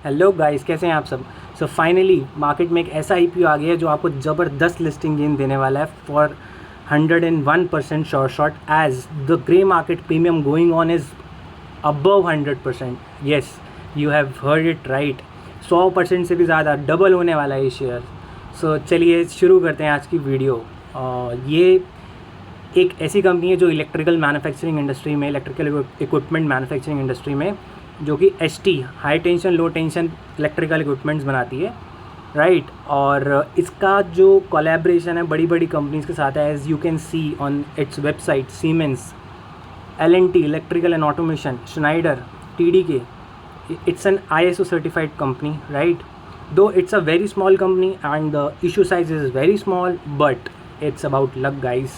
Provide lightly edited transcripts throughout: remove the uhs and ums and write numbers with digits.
Hello guys, कैसे हैं आप सब। सो फाइनली मार्केट में एक ऐसा IPO आ गया है जो आपको ज़बरदस्त लिस्टिंग गेन देने वाला है for 101% sure shot as the grey market premium going on is above 100%। Yes, you have heard it right. 100% से भी ज़्यादा डबल होने वाला है ये शेयर। सो चलिए शुरू करते हैं आज की वीडियो। ये एक ऐसी कंपनी है जो इलेक्ट्रिकल मैन्युफैक्चरिंग इंडस्ट्री में, इलेक्ट्रिकल इक्विपमेंट मैन्युफैक्चरिंग इंडस्ट्री में, जो कि HT हाई टेंशन लो टेंशन इलेक्ट्रिकल इक्विपमेंट्स बनाती है, राइट। और इसका जो कोलैबोरेशन है बड़ी बड़ी कंपनीज़ के साथ है, as you can see on its website, Siemens, L&T electrical and automation, Schneider, TDK. It's an ISO certified company, right? Though it's a very small company and the issue size is very small, but it's about luck, guys.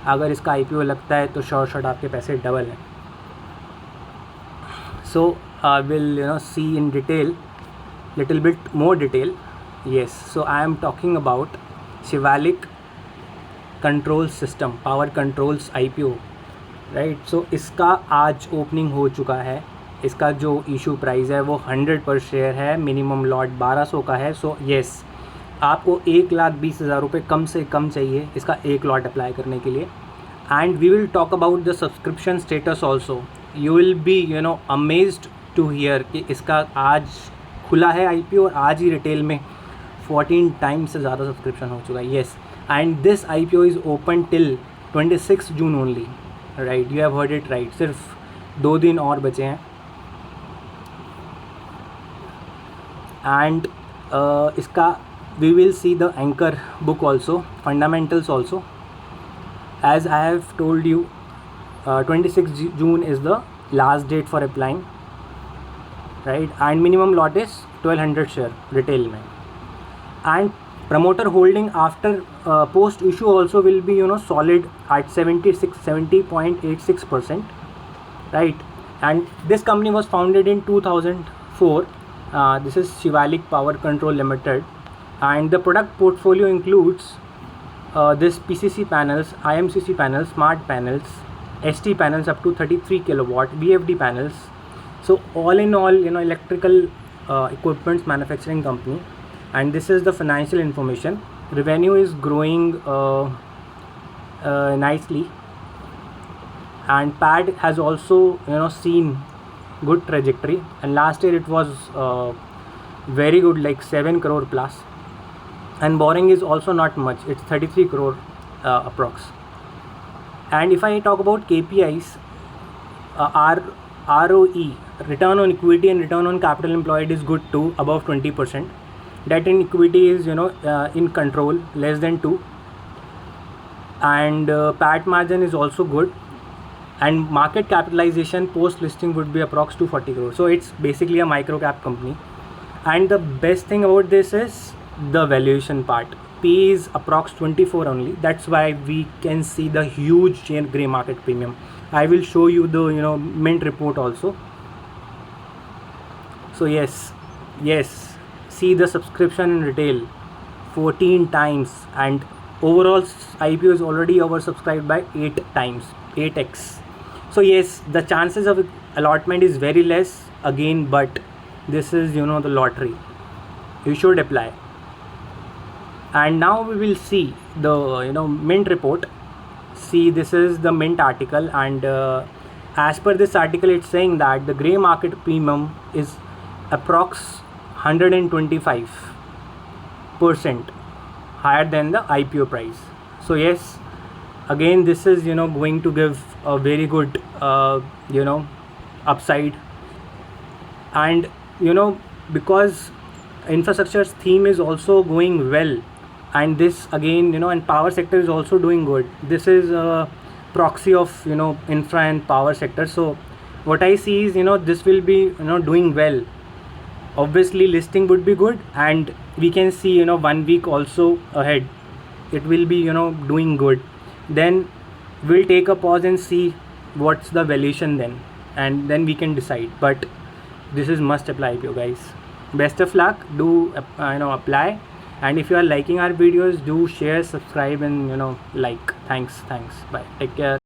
अगर इसका IPO लगता है तो sure shot आपके पैसे double हैं। So I will see in detail, little bit more detail. Yes, so I am talking about Shivalik Control System, Power Controls IPO, right? So इसका आज ओपनिंग हो चुका है। इसका जो इशू प्राइस है वो 100 पर शेयर है, मिनिमम लॉट 1200 का है। सो येस, आपको 1,20,000 रुपये कम से कम चाहिए इसका एक लॉट अप्लाई करने के लिए। And we will talk about the subscription status also. You will be amazed to hear कि इसका आज खुला है IPO और आज ही रिटेल में 14 टाइम्स से ज़्यादा सब्सक्रिप्शन हो चुका है। Yes, and this IPO is open till 26 June only, right. You have heard it right, सिर्फ 2 दिन और बचे हैं। एंड इसका we will see the anchor book also, fundamentals also. As I have told you, 26 June is the last date for applying, right. And minimum lot is 1200 share retail में। And promoter holding after post issue also will be solid at 70.86%, right. And this company was founded in 2004. This is Shivalik Power Control Limited, and the product portfolio includes this PCC panels, IMCC panels, smart panels, ST panels up to 33 kilowatt, BFD panels. So all in all, electrical equipments manufacturing company. And this is the financial information. Revenue is growing nicely, and PAT has also seen good trajectory, and last year it was very good, like 7 crore plus, and borrowing is also not much, it's 33 crore approx. And if I talk about KPIs, ROE, return on equity and return on capital employed is good too, above 20%. Debt in equity is in control, less than 2, and PAT margin is also good, and market capitalization post listing would be approx 240 crore. So it's basically a micro cap company. And the best thing about this is the valuation part. P is approx 24 only. That's why we can see the huge gray market premium. I will show you the mint report also. So yes, see the subscription in retail 14 times, and overall IPO is already oversubscribed by 8 times, 8x. So yes, the chances of allotment is very less again, but this is the lottery. You should apply. And now we will see the mint report. See, this is the mint article, and as per this article it's saying that the gray market premium is approx 125% higher than the IPO price. So yes, again this is going to give a very good upside. And because infrastructure's theme is also going well, and this again and power sector is also doing good. This is a proxy of infra and power sector. So what I see is this will be doing well. Obviously listing would be good, and we can see 1 week also ahead it will be doing good. Then we'll take a pause and see what's the valuation then, and then we can decide. But this is must apply IPO, guys. Best of luck. Do apply, and if you are liking our videos, do share, subscribe, and like. Thanks. Bye, take care.